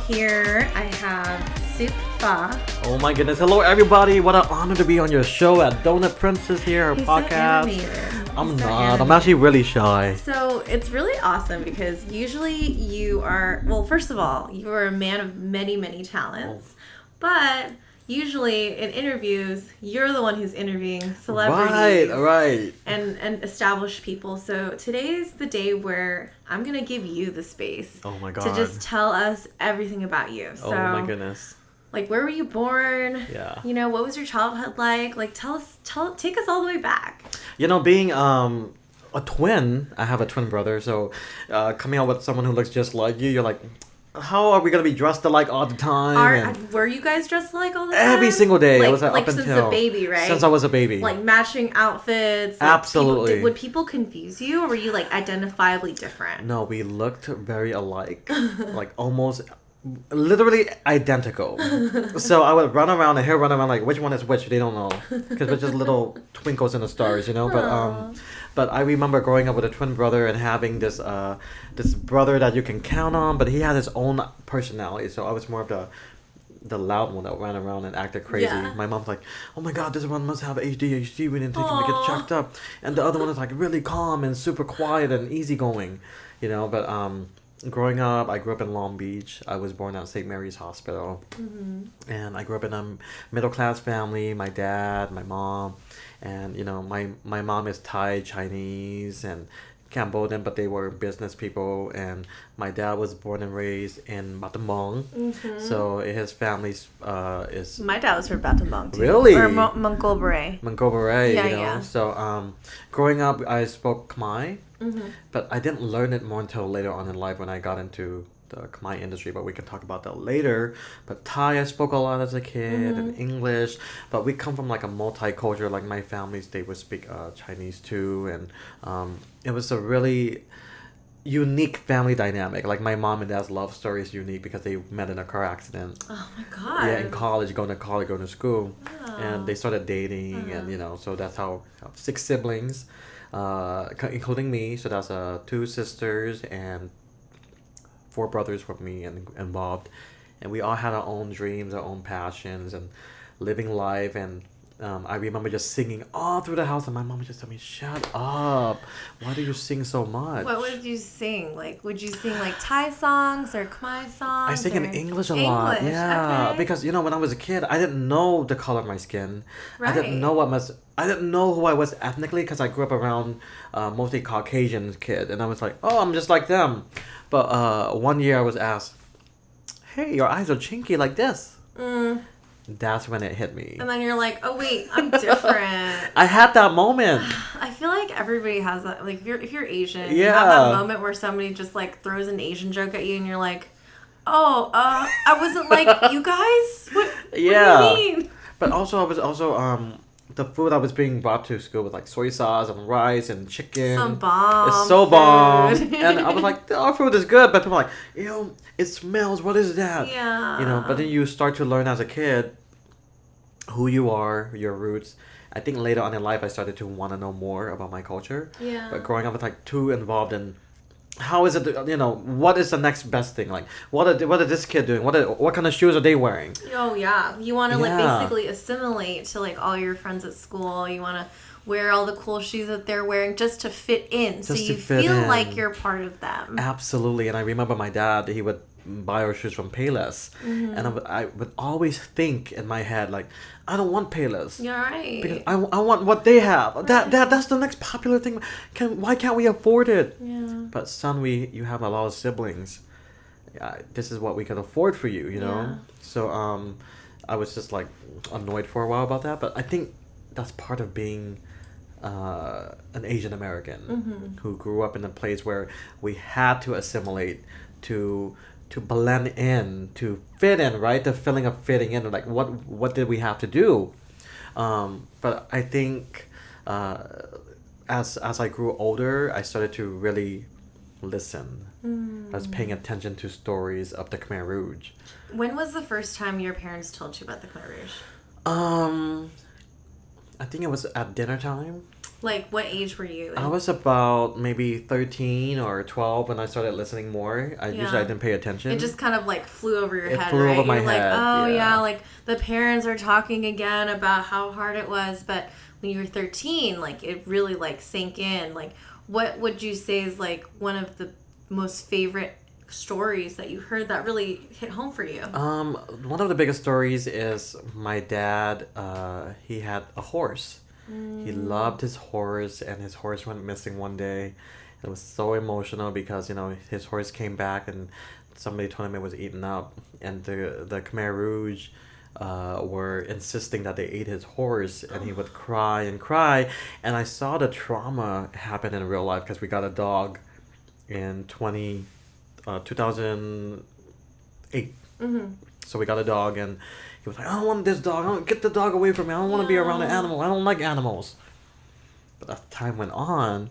here I have Soup Pha. Oh my goodness. Hello everybody. What an honor to be on your show at Donut Princess here, our He's podcast. So animated. I'm not. I'm actually really shy. So it's really awesome because usually you are, well, first of all, you are a man of many, many talents. But usually in interviews, you're the one who's interviewing celebrities. Right. And established people. So today's the day where I'm going to give you the space. Oh my God. To just tell us everything about you. So, oh my goodness. Like, where were you born? Yeah. You know, what was your childhood like? Like, take us all the way back. You know, being a twin, I have a twin brother, so coming out with someone who looks just like you, you're like, how are we going to be dressed alike all the time? Were you guys dressed alike all the time? Every single day. Like, I was like up since until a baby, right? Since I was a baby. Like matching outfits. Like Absolutely. Would people confuse you, or were you like identifiably different? No, we looked very alike. Like almost literally identical. So I would run around and he'll run around like which one is which, they don't know, because we're just little twinkles in the stars, you know. But I remember growing up with a twin brother and having this brother that you can count on, but he had his own personality. So I was more of the loud one that ran around and acted crazy. Yeah. My mom's like, oh my God, this one must have ADHD, we didn't take him to get checked up. And the other one is like really calm and super quiet and easygoing, you know. But growing up, I grew up in Long Beach. I was born at St. Mary's Hospital. Mm-hmm. And I grew up in a middle-class family. My dad, my mom. And, you know, my mom is Thai, Chinese, and Cambodian, but they were business people. And my dad was born and raised in Battambang. Mm-hmm. So his family's is... My dad was from Battambang, too. Really? Or Mongol-Beret. Mongol-Beret, yeah, you know. Yeah. So growing up, I spoke Khmer. Mm-hmm. But I didn't learn it more until later on in life when I got into the Khmer industry, but we can talk about that later. But Thai, I spoke a lot as a kid, and English. But we come from like a multicultural, like my families, they would speak Chinese too. And it was a really unique family dynamic. Like my mom and dad's love story is unique because they met in a car accident. Oh my God. Yeah, in college, going to school. Oh. And they started dating, and you know, so that's how 6 siblings. Including me, so that's 2 sisters and 4 brothers with me involved, and we all had our own dreams, our own passions, and living life. And I remember just singing all through the house, and my mom would just tell me, "Shut up! Why do you sing so much?" What would you sing? Like, would you sing like Thai songs or Khmer songs? I sing in English a lot. Yeah, okay. because you know when I was a kid, I didn't know the color of my skin. Right. I didn't know who I was ethnically because I grew up around mostly Caucasian kid, and I was like, oh, I'm just like them. But one year I was asked, hey, your eyes are chinky like this. That's when it hit me. And then you're like, oh wait, I'm different. I had that moment. I feel like everybody has that. Like if you're Asian, Yeah. you have that moment where somebody just like throws an Asian joke at you, and you're like, oh, I wasn't like you guys. What do you mean? But also I was the food I was being brought to school was like soy sauce and rice and chicken. Some bomb. It's so bomb. Food. And I was like, our food is good, but people are like, ew, it smells. What is that? Yeah. You know, but then you start to learn as a kid who you are, your roots. I think later on in life I started to want to know more about my culture. Yeah. But growing up with like too involved in how is it, you know, what is the next best thing? Like, what are this kid doing? What kind of shoes are they wearing? Oh, yeah. You want to, like, Yeah. basically assimilate to, like, all your friends at school. You want to wear all the cool shoes that they're wearing just to fit in. So you feel like you're part of them. Absolutely. And I remember my dad, he would buy our shoes from Payless. And I would always think in my head, like, I don't want Payless. You're right. Because I want what they have. Right. That's the next popular thing. Why can't we afford it? Yeah. But son, you have a lot of siblings. This is what we can afford for you, you know? Yeah. So I was just like annoyed for a while about that. But I think that's part of being an Asian American who grew up in a place where we had to assimilate to blend in, to fit in, right? The feeling of fitting in, like what did we have to do? But I think as I grew older, I started to really listen. I was paying attention to stories of the Khmer Rouge. When was the first time your parents told you about the Khmer Rouge? I think it was at dinner time. Like, what age were you? I was about maybe 13 or 12 when I started listening more. Usually I didn't pay attention. It just kind of like flew over your head, flew right? over my You're head. Like, oh yeah, like the parents are talking again about how hard it was, but when you were 13, like it really like sank in. Like, what would you say is like one of the most favorite stories that you heard that really hit home for you? One of the biggest stories is my dad. He had a horse. He loved his horse, and his horse went missing one day. It was so emotional because, his horse came back and somebody told him it was eaten up. And the Khmer Rouge were insisting that they ate his horse, and he would cry and cry. And I saw the trauma happen in real life because we got a dog in 2008. So we got a dog, and he was like, I don't want this dog. I don't get the dog away from me. I don't want to be around an animal. I don't like animals. But as time went on,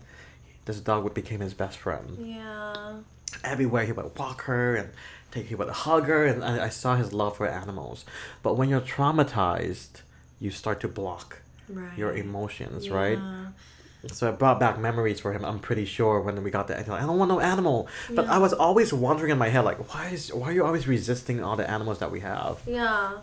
this dog became his best friend. Yeah. Everywhere he would walk her and he would hug her, and I saw his love for animals. But when you're traumatized, you start to block your emotions, right? So it brought back memories for him, I'm pretty sure, when we got the animal. I don't want no animal. But I was always wondering in my head, like, why are you always resisting all the animals that we have? Yeah.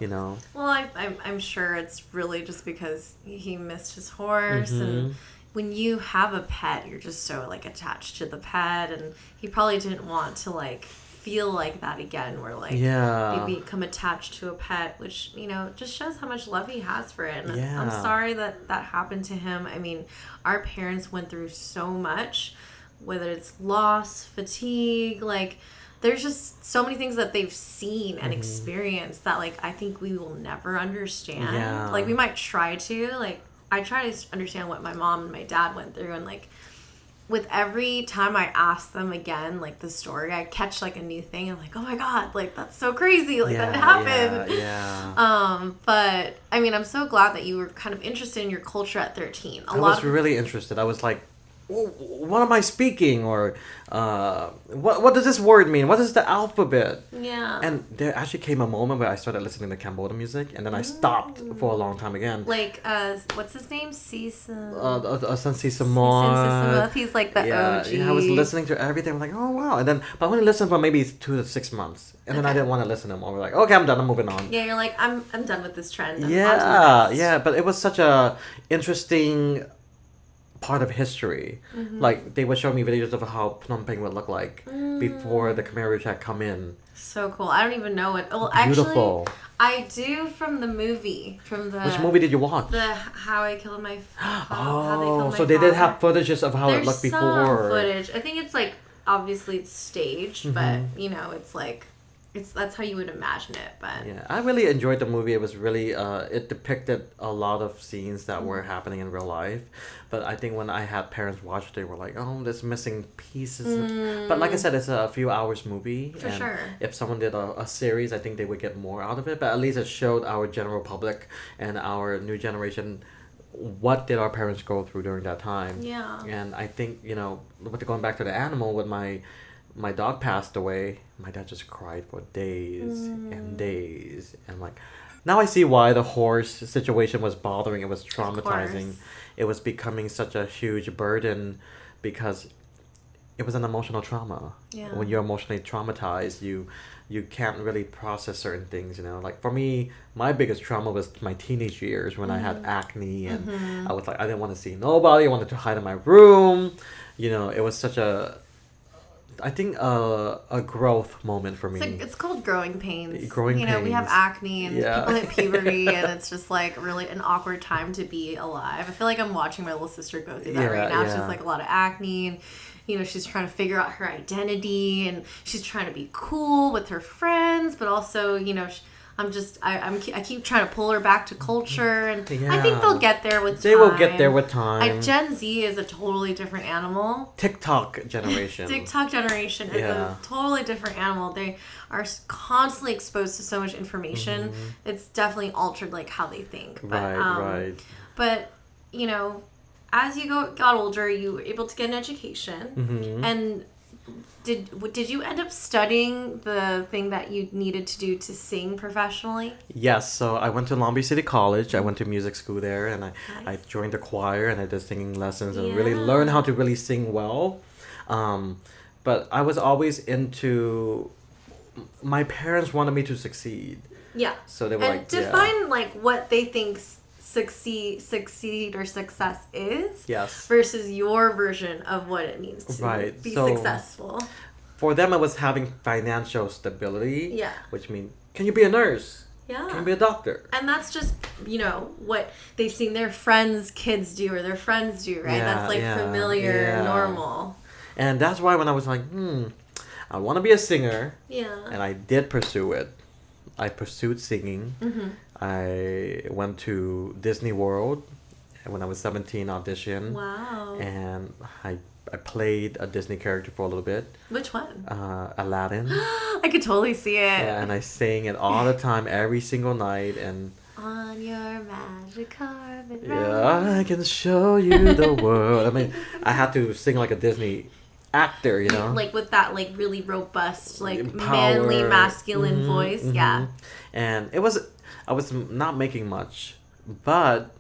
Well, I'm sure it's really just because he missed his horse. And when you have a pet, you're just so, like, attached to the pet. And he probably didn't want to, like, feel like that again, where like they become attached to a pet, which just shows how much love he has for it. And I'm sorry that happened to him. I mean, our parents went through so much, whether it's loss, fatigue, like there's just so many things that they've seen and experienced that like I think we will never understand. Like we might try to, like I try to understand what my mom and my dad went through, and like with every time I ask them again, like the story, I catch like a new thing. I'm like, oh my God, like that's so crazy. Like that happened. But I mean, I'm so glad that you were kind of interested in your culture at 13. I was really interested. I was like, what am I speaking? Or what does this word mean? What is the alphabet? Yeah. And there actually came a moment where I started listening to Cambodian music, and then I stopped for a long time again. Like, what's his name? Sisa. He's like the OG. Yeah, I was listening to everything. I'm like, oh wow. And then, but I only listened for maybe 2 to 6 months, and then I didn't want to listen anymore. We're like, okay, I'm done. I'm moving on. Yeah, you're like, I'm done with this trend. But it was such a interesting part of history. Like they would show me videos of how Phnom Penh would look like before the Khmer Rouge had come in. So cool. I don't even know what. Well, beautiful. Actually, I do from the movie. Which movie did you watch? The How I Killed My. So they did have footages of how it looked before. There's some footage. I think it's like obviously it's staged, but it's like. That's how you would imagine it, but yeah, I really enjoyed the movie. It was really it depicted a lot of scenes that were happening in real life, but I think when I had parents watch it, they were like, "Oh, there's missing pieces." But like I said, it's a few hours movie. For sure. If someone did a series, I think they would get more out of it. But at least it showed our general public and our new generation what did our parents go through during that time. Yeah. And I think going back to the animal with my dog passed away, my dad just cried for days and days. And like, now I see why the horse situation was bothering. It was traumatizing. It was becoming such a huge burden because it was an emotional trauma. Yeah. When you're emotionally traumatized, you can't really process certain things, Like for me, my biggest trauma was my teenage years when I had acne, and I was like, I didn't want to see nobody. I wanted to hide in my room. It was such a growth moment for me. It's called growing pains. Growing pains. We have acne and people hit puberty and it's just like really an awkward time to be alive. I feel like I'm watching my little sister go through that right now. She has like a lot of acne and she's trying to figure out her identity and she's trying to be cool with her friends, but also, I keep trying to pull her back to culture, and I think they'll get there with time. They will get there with time. Gen Z is a totally different animal. TikTok generation is a totally different animal. They are constantly exposed to so much information. It's definitely altered like how they think. But, right. But as you got older, you were able to get an education, and Did you end up studying the thing that you needed to do to sing professionally? Yes, so I went to Long Beach City College. I went to music school there, and I Nice. joined the choir, and I did singing lessons and Yeah. really learned how to really sing well. But I was always into. My parents wanted me to succeed, Yeah. so they were And like, yeah. define like what they think succeed or success is Yes. versus your version of what it means to Right, be so- successful. For them, it was having financial stability. Yeah. Which means, can you be a nurse? Yeah. Can you be a doctor? And that's just, what they've seen their friends' kids do or their friends do, right? Yeah, That's like yeah, familiar and yeah. normal. And that's why when I was like, I want to be a singer, Yeah. and I did pursue it. I pursued singing. Mm-hmm. I went to Disney World when I was 17, audition, Wow. and I played a Disney character for a little bit, Which one? Aladdin. I could totally see it. Yeah, and I sang it all the time, every single night, and On your magic carpet ride. yeah, I can show you the world. I mean, I had to sing like a Disney actor, you know? Like with that like really robust, like Power. manly, masculine voice. Yeah. And I was not making much, but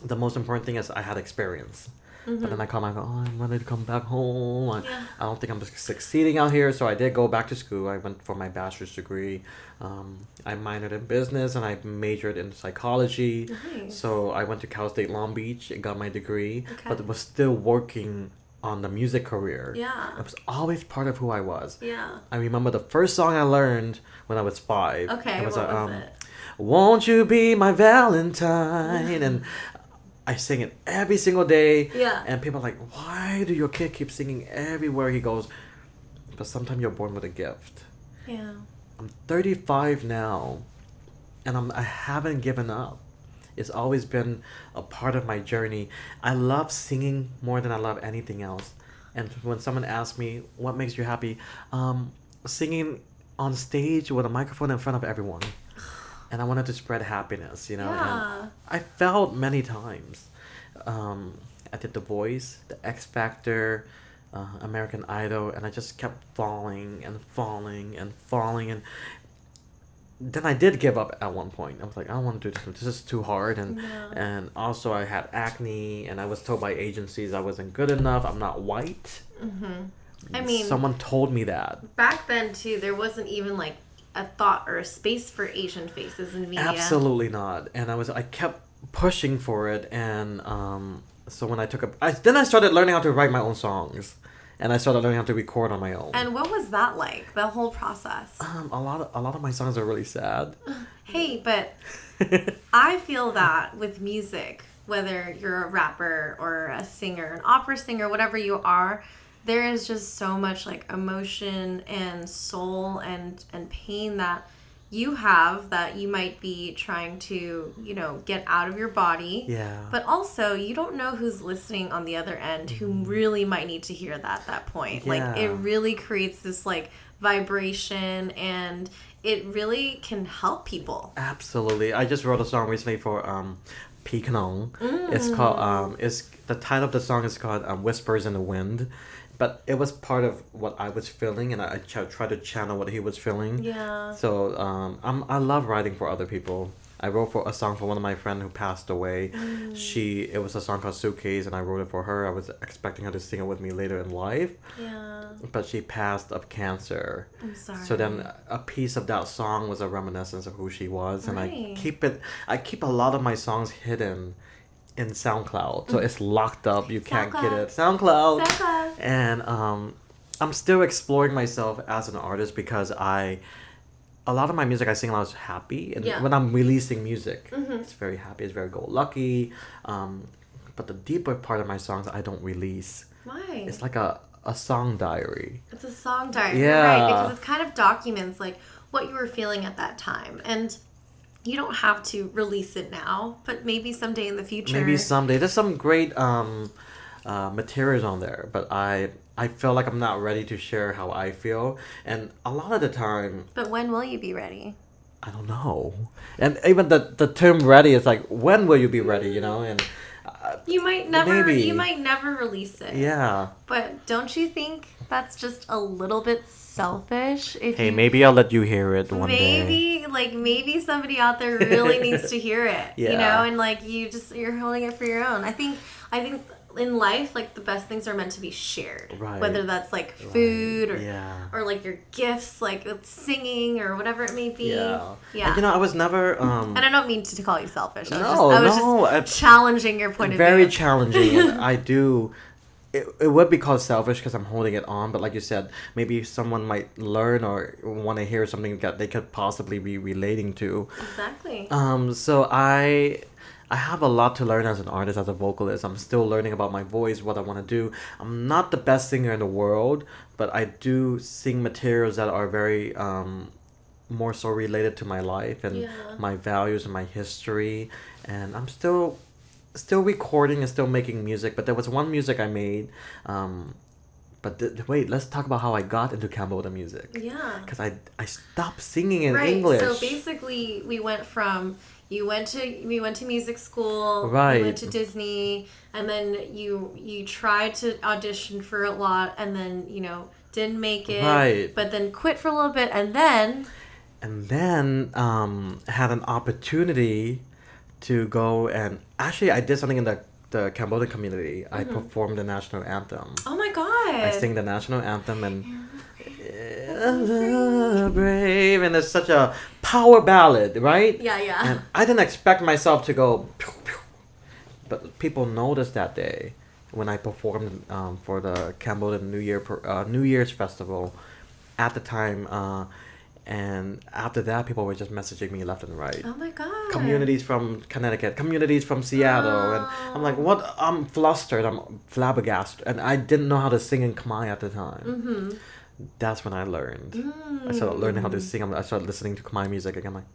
the most important thing is I had experience. But then I come back, I'm ready to come back home. Yeah. I don't think I'm succeeding out here, so I did go back to school. I went for my bachelor's degree. I minored in business and I majored in psychology. Nice. So I went to Cal State Long Beach and got my degree, Okay. but was still working on the music career. Yeah. It was always part of who I was. Yeah. I remember the first song I learned when I was 5. Okay, It was, what was it? Won't you be my Valentine? And I sing it every single day. Yeah. And people are like, why do your kid keep singing everywhere he goes? But sometimes you're born with a gift. Yeah. I'm 35 now, and I haven't given up. It's always been a part of my journey. I love singing more than I love anything else. And when someone asks me, what makes you happy? Singing on stage with a microphone in front of everyone. And I wanted to spread happiness, you know. Yeah. And I felt many times. I did The Voice, The X Factor, American Idol, and I just kept falling and falling and falling. And then I did give up at one point. I was like, I don't want to do this. This is too hard. And also I had acne, and I was told by agencies I wasn't good enough. I'm not white. I mean, someone told me that. back then too, there wasn't even like a thought or a space for Asian faces in media. Absolutely not. And I kept pushing for it, and so when I then I started learning how to write my own songs, and I started learning how to record on my own. And what was that like? The whole process. A lot of my songs are really sad. Hey, but I feel that with music, whether you're a rapper or a singer, an opera singer, whatever you are, there is just so much like emotion and soul and pain that you have that you might be trying to, get out of your body. Yeah. But also, you don't know who's listening on the other end who really might need to hear that at that point. Yeah. Like, it really creates this, like, vibration, and it really can help people. Absolutely. I just wrote a song recently for P Knong. It's called the title of the song is called Whispers in the Wind. But it was part of what I was feeling, and I tried to channel what he was feeling. Yeah. So I love writing for other people. I wrote a song for one of my friends who passed away. It was a song called Suitcase, and I wrote it for her. I was expecting her to sing it with me later in life. Yeah. But she passed of cancer. I'm sorry. So then a piece of that song was a reminiscence of who she was, and Right. I keep a lot of my songs hidden in SoundCloud, so it's locked up. You can't get it. SoundCloud. And I'm still exploring myself as an artist because a lot of my music I sing a lot is happy, and Yeah. when I'm releasing music, it's very happy, it's very go-lucky. But the deeper part of my songs I don't release. Why? It's like a song diary. It's a song diary, Yeah. right? Because it kind of documents like what you were feeling at that time, and you don't have to release it now, but maybe someday in the future. Maybe someday. There's some great materials on there, but I feel like I'm not ready to share how I feel, and a lot of the time But when will you be ready? I don't know. And even the term ready is like, when will you be ready, you know? And You might never maybe. you might never release it. Yeah. But don't you think that's just a little bit selfish? If Hey, you, maybe I'll let you hear it one day. maybe somebody out there really needs to hear it. Yeah. You know, and like you're holding it for your own. I think in life, like the best things are meant to be shared. Right. Whether that's like food Yeah. or like your gifts, like singing or whatever it may be. Yeah. Yeah. And, you know, I was never And I don't mean to call you selfish. I No, was no, just challenging your point of view. very challenging. And I do. It would be called selfish because I'm holding it on, but like you said, maybe someone might learn or want to hear something that they could possibly be relating to. Exactly. So I have a lot to learn as an artist, as a vocalist. I'm still learning about my voice, what I want to do. I'm not the best singer in the world, but I do sing materials that are very more so related to my life and my values and my history. And I'm still recording and still making music, but there was one music I made. Wait, let's talk about how I got into Cambodian music. Yeah. Because I stopped singing in right. English. So basically, we went from we went to music school. Right. We went to Disney, and then you tried to audition for a lot, and then didn't make it. Right. But then quit for a little bit, and then had an opportunity to go and actually I did something in the Cambodian community. I performed the national anthem. Oh my god! I sing the national anthem and brave, and it's such a power ballad, right? Yeah. And I didn't expect myself to go, pew, pew. But people noticed that day when I performed for the Cambodian New Year's festival. At the time. And after that, people were just messaging me left and right. Oh my god! Communities from Connecticut, communities from Seattle, and I'm like, what? I'm flustered. I'm flabbergasted, and I didn't know how to sing in Khmer at the time. Mm-hmm. That's when I learned. I started learning how to sing. I started listening to Khmer music again. I'm like,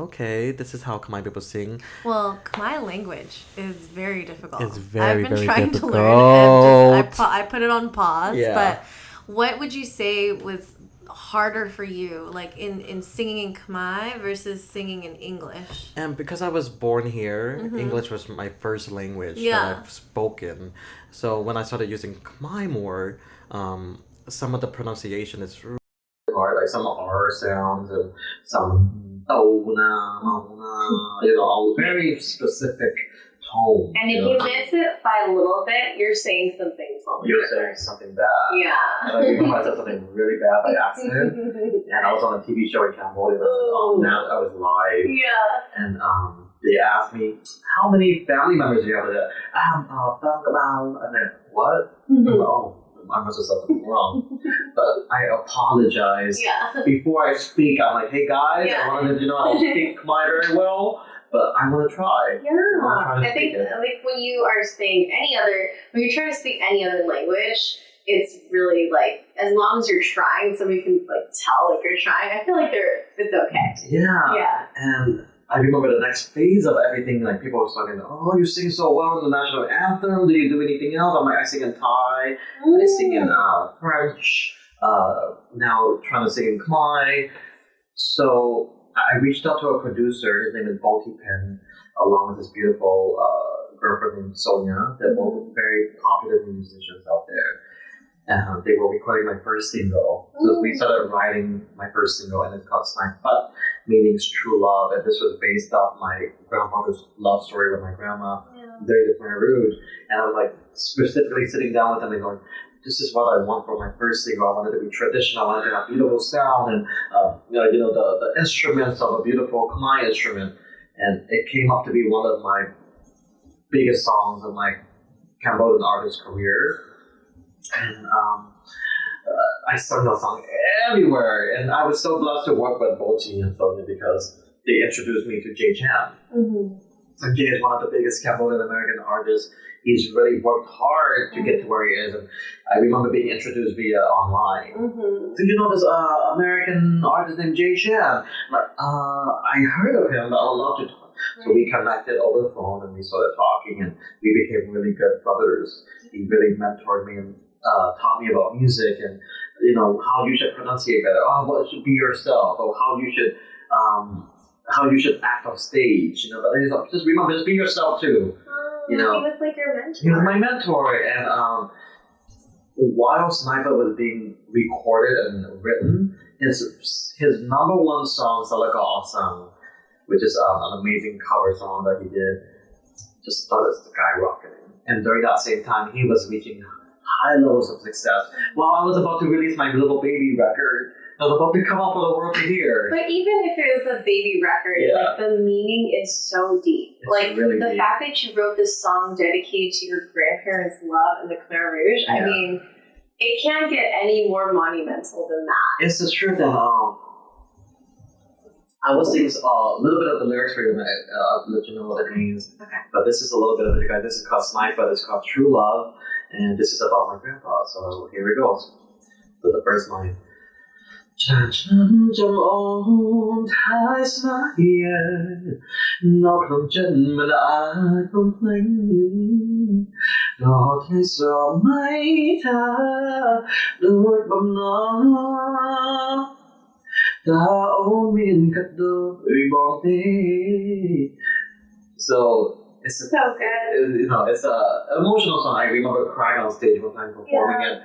okay, this is how Khmer people sing. Well, Khmer language is very difficult. It's very, I've been very trying difficult. to learn it. I put it on pause. Yeah. But what would you say was harder for you, like in singing in Khmer versus singing in English? And because I was born here, English was my first language that I've spoken. So when I started using Khmer more, some of the pronunciation is really hard, like some R sounds and some very specific tone. And if you miss it by a little bit, you're saying something totally You're different. saying something bad. Yeah. And I remember I said something really bad by accident, and I was on a TV show in Cambodia. Now I was live. Yeah. And they asked me, how many family members do you have? And then, what? Oh, I must have said something wrong. But I apologize. Yeah. Before I speak, I'm like, hey guys, I wanted to know I don't speak Khmer very well, but I want to try. Yeah. I think like when you're trying to speak any other language, it's really like, as long as you're trying, somebody can like tell like you're trying. I feel like it's okay. Yeah. Yeah. And I remember the next phase of everything, like people were starting, oh, you sing so well in the national anthem. Do you do anything else? I'm like, I sing in Thai, I sing in French, now trying to sing in Khmer. So I reached out to a producer, his name is Balti Pen, along with this beautiful girlfriend named Sonia. They're both very popular musicians out there. And they were recording my first single. So we started writing my first single, and it's called Soup Pha, meaning true love. And this was based off my grandmother's love story with my grandma, Very Different Root. And I was like specifically sitting down with them and going, this is what I want for my first single. I wanted it to be traditional. I wanted to have beautiful sound and the instruments of a beautiful Khmer instrument. And it came up to be one of my biggest songs of my Cambodian artist career. And I sung that song everywhere. And I was so blessed to work with Boti and Sonia because they introduced me to Jay Chan. And Jay is one of the biggest Cambodian American artists. He's really worked hard to get to where he is. And I remember being introduced via online. Do you know this American artist named Jay Chan? I'm like, I heard of him, but I would love to talk. So we connected over the phone and we started talking, and we became really good brothers. He really mentored me and taught me about music and how you should pronunciate better. What should be yourself, or how you should act on stage. But just remember, just be yourself too. He was like your mentor. He was my mentor, and while Sniper was being recorded and written, his number one song, Salaka Awesome, which is an amazing cover song that he did, just started skyrocketing. And during that same time, he was reaching high levels of success. While I was about to release my little baby record, I was about to come out for the world to hear. But even if it was a baby record, like the meaning is so deep. It's like really the deep. fact that you wrote this song dedicated to your grandparents' love in the Khmer Rouge, I mean, it can't get any more monumental than that. It's the truth that I will sing a little bit of the lyrics for you, and I'll let you know what it means. Okay. But this is a little bit of it, guys. This is called Sniper, this is called True Love, and this is about my grandpa. So here we go. So the first line. Cha chân trong ôm thái xa hiền nó không chân mà đã không lánh nó thấy gió mấy tha đôi bầm nó ta ôm miền cắt đôi bóng tê. So it's So good. It's an emotional song. I remember crying on stage one time performing it.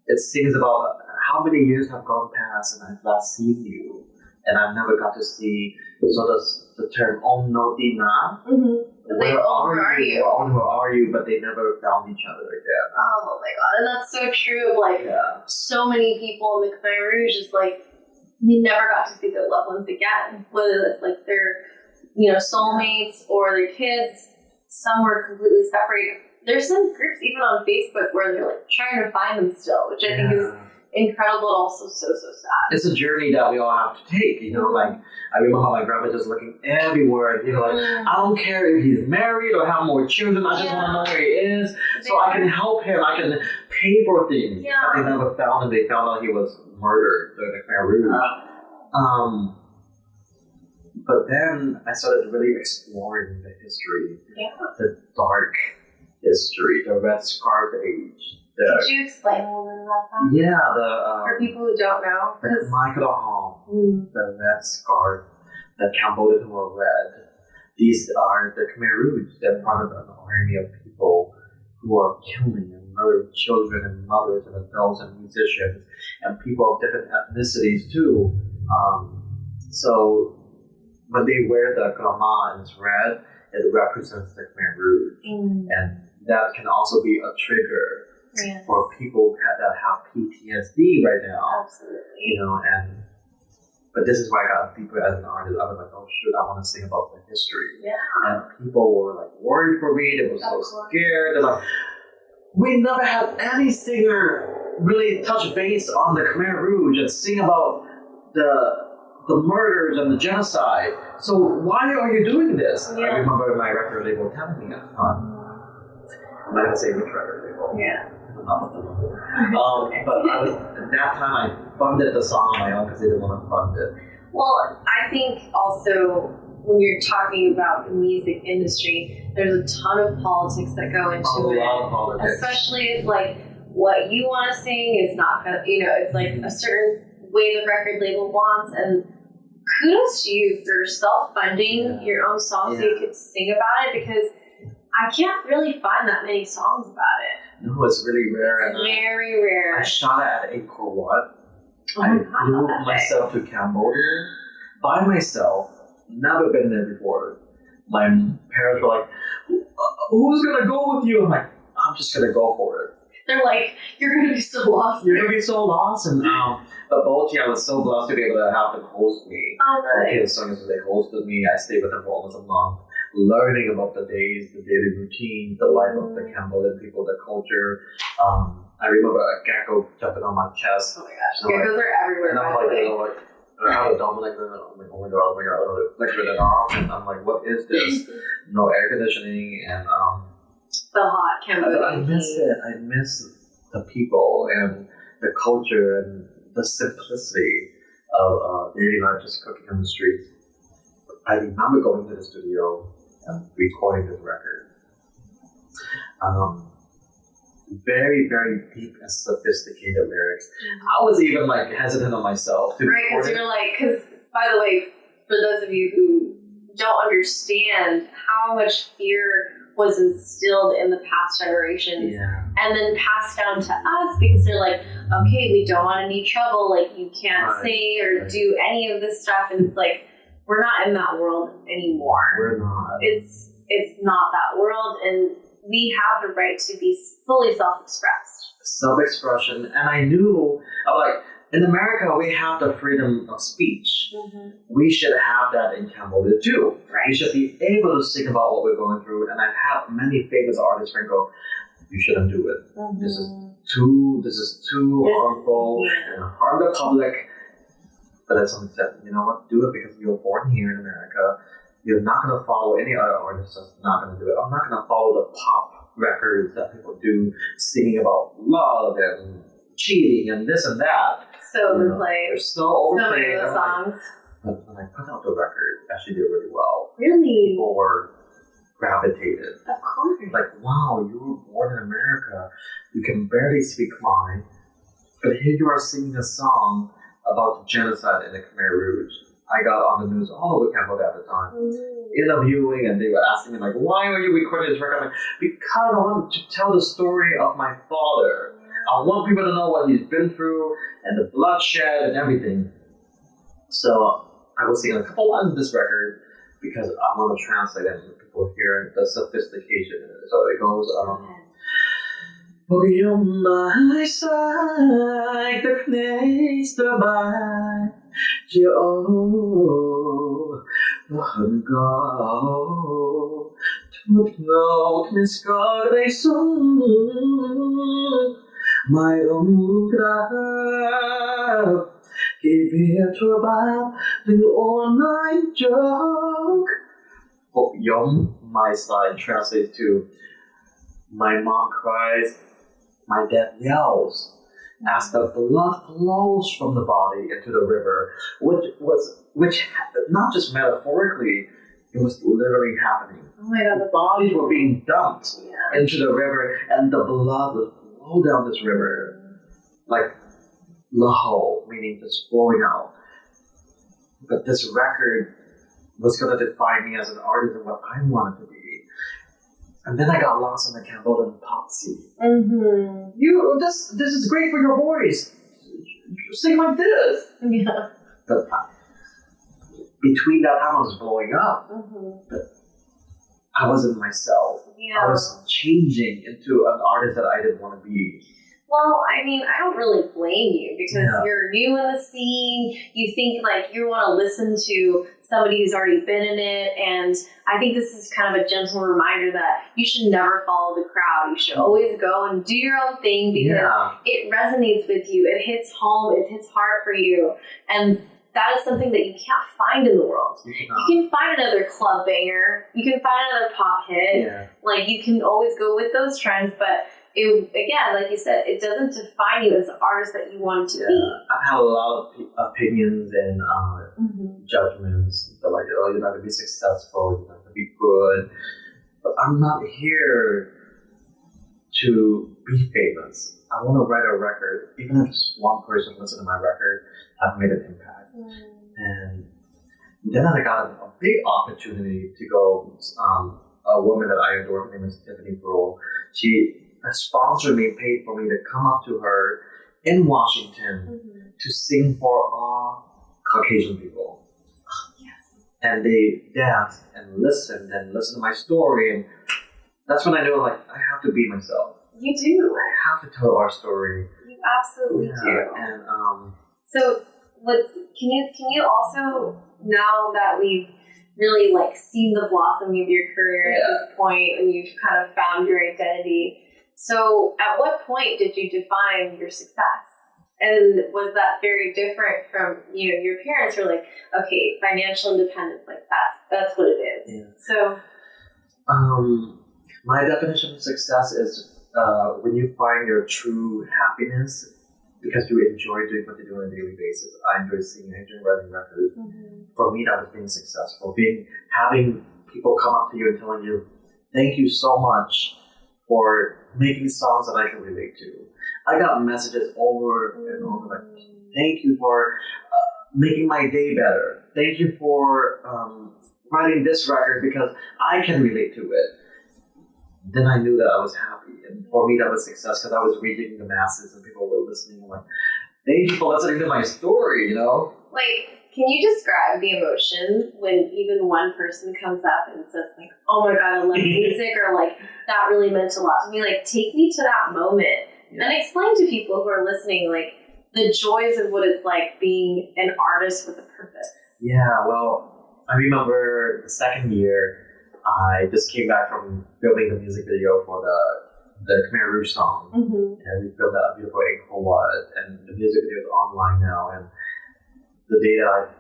It sings about how many years have gone past and I've last seen you, and I've never got to see. So the term "Om no di na." Where are you? Where are you? But they never found each other again. Oh my god, and that's so true of like so many people in the Khmer Rouge is like they never got to see their loved ones again. Whether it's like their soulmates or their kids, some were completely separated. There's some groups even on Facebook where they're like trying to find them still, which I think is incredible and also so sad. It's a journey that we all have to take, like I remember how my grandpa just looking everywhere, like I don't care if he's married or have more children, I just want to know where he is so I can help him, I can pay for things. But they never found him. They found out he was murdered during the Khmer Rouge. But then I started really exploring the history, the dark history, the Red Scarface. Could you explain a little bit about that? Yeah, for people who don't know. the Michael the Red Scarf, the Cambodian were red. These are the Khmer Rouge. They're part of an army of people who are killing and murdering children and mothers and adults and musicians and people of different ethnicities too. So when they wear the gama and it's red, it represents the Khmer Rouge. And that can also be a trigger for people that have PTSD right now. Absolutely. But this is why I got deeper as an artist. I was like, oh shoot, I want to sing about the history. Yeah. And people were like worried for me. They were so scared. They're like, we never had any singer really touch base on the Khmer Rouge and sing about the murders and the genocide. So why are you doing this? I remember my record label telling me at the time. I'm not gonna say which record label. Yeah. But at that time I funded the song on my own because they didn't want to fund it. Well, I think also when you're talking about the music industry, there's a ton of politics that go into it. A lot of politics. Especially if like what you want to sing is not gonna, it's like a certain way the record label wants. And kudos to you for self-funding your own songs so you could sing about it, because I can't really find that many songs about it. No, it's really rare. It's very rare. I shot it at Angkor Wat. I flew myself to Cambodia by myself. Never been there before. My parents were like, "Who's gonna go with you?" I'm like, "I'm just gonna go for it." They're like, "You're gonna be so lost. You're gonna be so lost." And but Bochi, I was so blessed to be able to have them host me. Oh, nice. Okay, as soon as they hosted me, I stayed with them for almost a month, learning about the days, the daily routine, the life of the Cambodian people, the culture. I remember a gecko jumping on my chest. Oh my gosh, geckos are everywhere. And I'm like, I have a dome like this. I'm like, oh my god, flicker it off. And I'm like, what is this? No air conditioning and the hot Cambodian. I miss it. I miss the people and the culture and the simplicity of daily life, just cooking on the streets. I remember going to the studio and recording this record. Very, very deep and sophisticated lyrics. I was even like hesitant on myself to right, because you're like, by the way, for those of you who don't understand how much fear was instilled in the past generations Yeah. and then passed down to us because they're like, okay, we don't want any trouble. Like, you can't say or do any of this stuff. And it's like, we're not in that world anymore. We're not. It's not that world. And we have the right to be fully self-expressed. Self-expression. And I knew, like, in America, we have the freedom of speech. Mm-hmm. We should have that in Cambodia too. Right. We should be able to sing about what we're going through. And I've had many famous artists friends go, "You shouldn't do it. Mm-hmm. This is too harmful and harm the public." But then someone said, "You know what? Do it because you were born here in America. You're not going to follow any other artist that's not going to do it. I'm not going to follow the pop records that people do, singing about love and cheating and this and that." So overplayed. They're so overplayed. So many of the songs. But when I put out the record, it actually did really well. Really? People were gravitated. Of course. Like, wow, you were born in America. You can barely speak Khmer. But here you are singing a song about the genocide in the Khmer Rouge. I got on the news all over Cambodia at the time. Interviewing, and they were asking me, like, why are you recording this record? I'm like, because I want to tell the story of my father. I want people to know what he's been through and the bloodshed and everything. So I was singing a couple lines of this record because I want to translate it and people hear the sophistication in it. So it goes, Bogeyom my side, the place to buy, oh, the go, to know, Miss God, they soon. My own grab, give it to about the all-night joke. Yom, my side, translates to my mom cries, my dad yells, as the blood flows from the body into the river, which not just metaphorically, it was literally happening. Oh my God, the bodies were being dumped into the river, and the blood was flow down this river, like laho, meaning just flowing out. But this record was going to define me as an artist and what I wanted to be. And then I got lost in the Cambodian pop scene. Mm-hmm. This is great for your voice. Sing like this. Yeah. But between that time I was blowing up, but I wasn't myself. Yeah. I was changing into an artist that I didn't want to be. Well, I mean, I don't really blame you because you're new in the scene. You think like you want to listen to somebody who's already been in it. And I think this is kind of a gentle reminder that you should never follow the crowd. You should always go and do your own thing because it resonates with you. It hits home. It hits hard for you. And that is something that you can't find in the world. You can find another club banger. You can find another pop hit. Yeah. Like, you can always go with those trends, but it, again, like you said, it doesn't define you as the artist that you want to be. I've had a lot of opinions and judgments. They're like, oh, you're not going to be successful, you're not going to be good. But I'm not here to be famous. I want to write a record. Even if just one person listens to my record, I've made an impact. And then I got a big opportunity to go, a woman that I adore, her name is Tiffany Brule. She sponsored me, paid for me to come up to her in Washington to sing for all Caucasian people. And they danced and listened to my story, and that's when I knew, like, I have to be myself. You do. I have to tell our story. You absolutely do. And so, can you also, now that we've really like seen the blossoming of your career at this point, and you've kind of found your identity, so at what point did you define your success? And was that very different from, your parents were like, okay, financial independence, like that's what it is. Yeah. So, my definition of success is when you find your true happiness because you enjoy doing what you do on a daily basis. I enjoy singing, I enjoy writing records. For me, that was being successful. Having people come up to you and telling you, thank you so much for making songs that I can relate to. I got messages over and over like, thank you for making my day better. Thank you for writing this record because I can relate to it. then I knew that I was happy. And for me, that was success because I was reaching the masses and people were listening. I'm like, hey, people listening to my story, you know? Like, can you describe the emotion when even one person comes up and says, like, oh my God, I love music, or like, that really meant a lot to me? Like, take me to that moment and explain to people who are listening, like, the joys of what it's like being an artist with a purpose. Yeah, well, I remember the second year, I just came back from filming the music video for the Khmer Rouge song. And we filmed that beautiful Angkor Wat, and the music video is online now. And the day that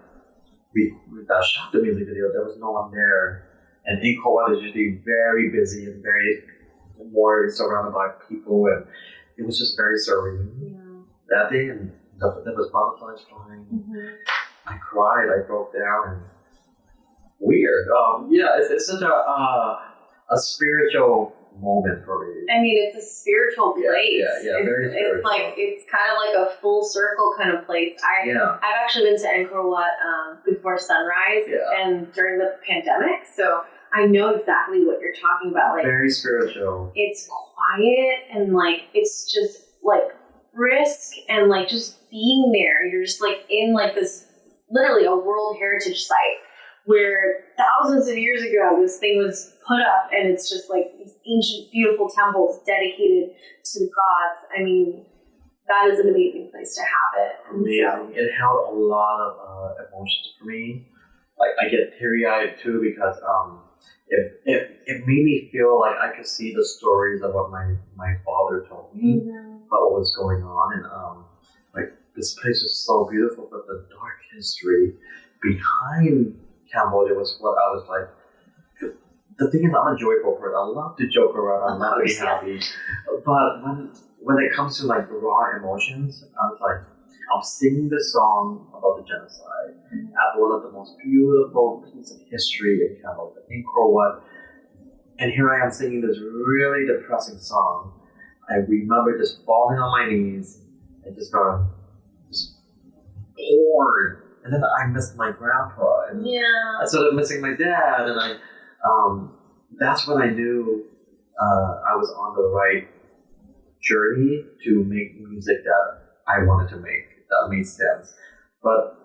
we shot the music video, there was no one there. And Angkor Wat is usually very busy and very more surrounded by people, and it was just very serene that day. And there was butterflies flying. I cried, I broke down, and weird. It's such a spiritual moment for me. I mean, it's a spiritual place. Very spiritual. It's kind of like a full circle kind of place. I've actually been to Angkor Wat before sunrise and during the pandemic, so I know exactly what you're talking about. Like, very spiritual. It's quiet and like it's just like brisk and like just being there. You're just like in like this literally a World Heritage Site where thousands of years ago this thing was put up, and it's just like these ancient, beautiful temples dedicated to the gods. I mean, that is an amazing place to have it. Amazing. It held a lot of emotions for me. Like, I get teary-eyed too because it made me feel like I could see the stories of what my father told me about what was going on, and like, this place is so beautiful, but the dark history behind Cambodia was what I was like. The thing is, I'm a joyful person. I love to joke around. I love to be happy. But when it comes to like the raw emotions, I was like, I'm singing this song about the genocide at one of the most beautiful pieces of history in Cambodia, Angkor Wat. And here I am singing this really depressing song. I remember just falling on my knees and just going, poured. And then I missed my grandpa, and I started missing my dad, and that's when I knew I was on the right journey to make music that I wanted to make, that made sense. But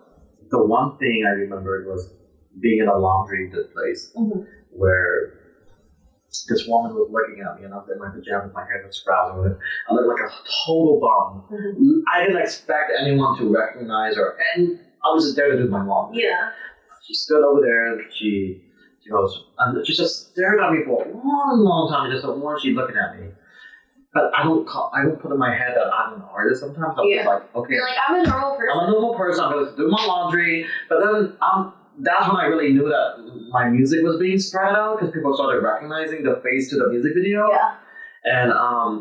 the one thing I remembered was being in a laundry place where this woman was looking at me, and I was in my pajamas, my hair was frazzled, I looked like a total bum. I didn't expect anyone to recognize her, and I was just there to do my laundry. She stood over there, and she goes, and she just stared at me for a long, long time. Just she's looking at me. But I don't put in my head that I'm an artist. Sometimes I'm just like, okay, you're like, I'm a normal person. I'm a normal person. I'm going to do my laundry. But then that's when I really knew that my music was being spread out, because people started recognizing the face to the music video. And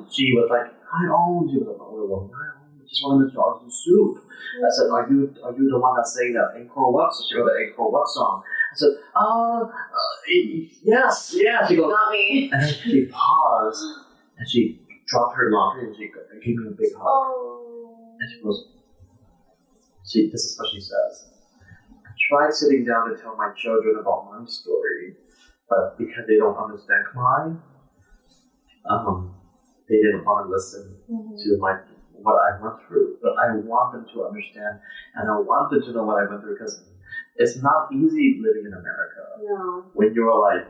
she was like, she was an older woman. I just wanted to talk to Soup. I said, are you the one that's saying that Angkor Wat? So she wrote the Angkor Wat song. I said, yes. She goes, not me. And then she paused, and she dropped her laundry, and she gave me a big hug. And she goes, this is what she says. I tried sitting down to tell my children about my story, but because they don't understand Khmer, they didn't want to listen to what I went through. But I want them to understand, and I want them to know what I went through, because it's not easy living in America. No. When you're like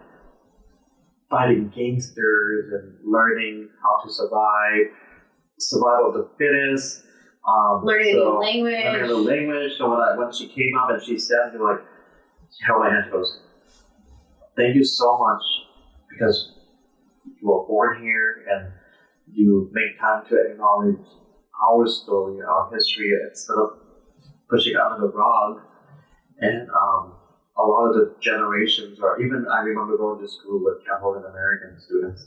fighting gangsters and learning how to survival of the fittest. Learning a new language. So when she came up and she said, she held my hand, she goes, thank you so much, because you were born here and you make time to acknowledge our story, our history, instead of pushing it under the rug. And a lot of the generations, or even I remember going to school with Cambodian American students,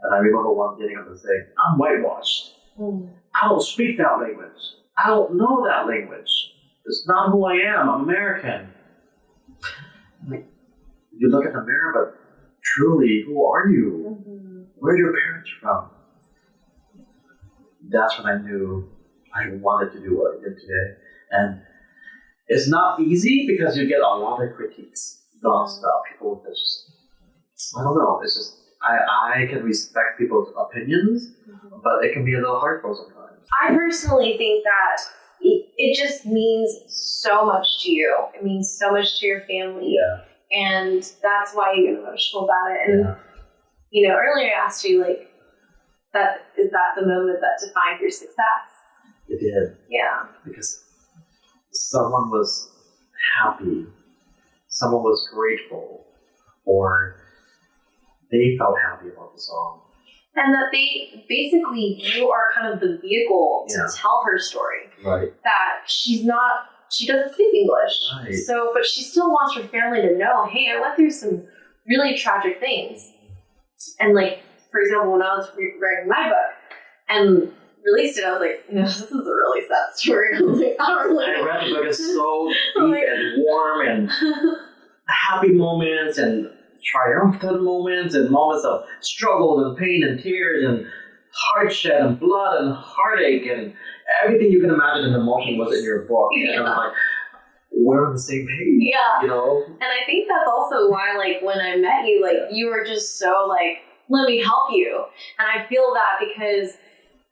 and I remember one getting up and saying, I'm whitewashed. I don't speak that language. I don't know that language. It's not who I am. I'm American. Like, you look in the mirror, but truly, who are you? Where are your parents from? That's when I knew I wanted to do what I did today. And it's not easy, because you get a lot of critiques. Non-stop. People that just, I don't know, it's just I can respect people's opinions, but it can be a little hurtful sometimes. I personally think that it just means so much to you. It means so much to your family. Yeah. And that's why you get emotional about it. And, you know, earlier I asked you, like, is that the moment that defined your success? It did. Yeah. Because someone was happy, someone was grateful, or they felt happy about the song. And that you are kind of the vehicle to tell her story. Right. That she doesn't speak English. Right. So, but she still wants her family to know, hey, I went through some really tragic things. And like, for example, when I was writing my book and released it, I was like, this is a really sad story. I was like, I don't really know. I read the book. It's so deep and warm and happy moments and triumphant moments and moments of struggle and pain and tears and hardship and blood and heartache and everything you can imagine an emotion was in your book. And I was like, we're on the same page. Yeah. You know? And I think that's also why, like, when I met you, like, you were just so, like, let me help you. And I feel that because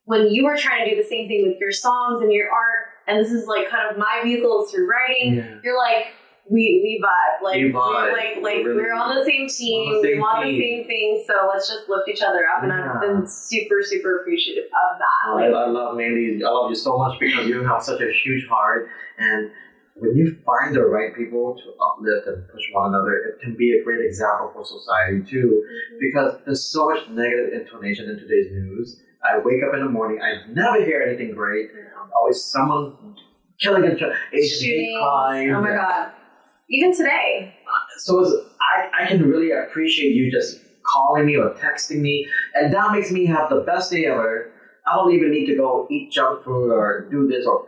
when you were trying to do the same thing with your songs and your art, and this is, like, kind of my vehicle through writing, you're like, we vibe. Like, we're on the same team. We want the same thing. So let's just lift each other up. And I've been super, super appreciative of that. I love Mandy. I love you so much because you have such a huge heart. And when you find the right people to uplift and push one another, it can be a great example for society too. Because there's so much negative intonation in today's news. I wake up in the morning, I never hear anything great. Always someone killing each other, Asian hate crime. Oh my God. Even today. So I can really appreciate you just calling me or texting me, and that makes me have the best day ever. I don't even need to go eat junk food or do this or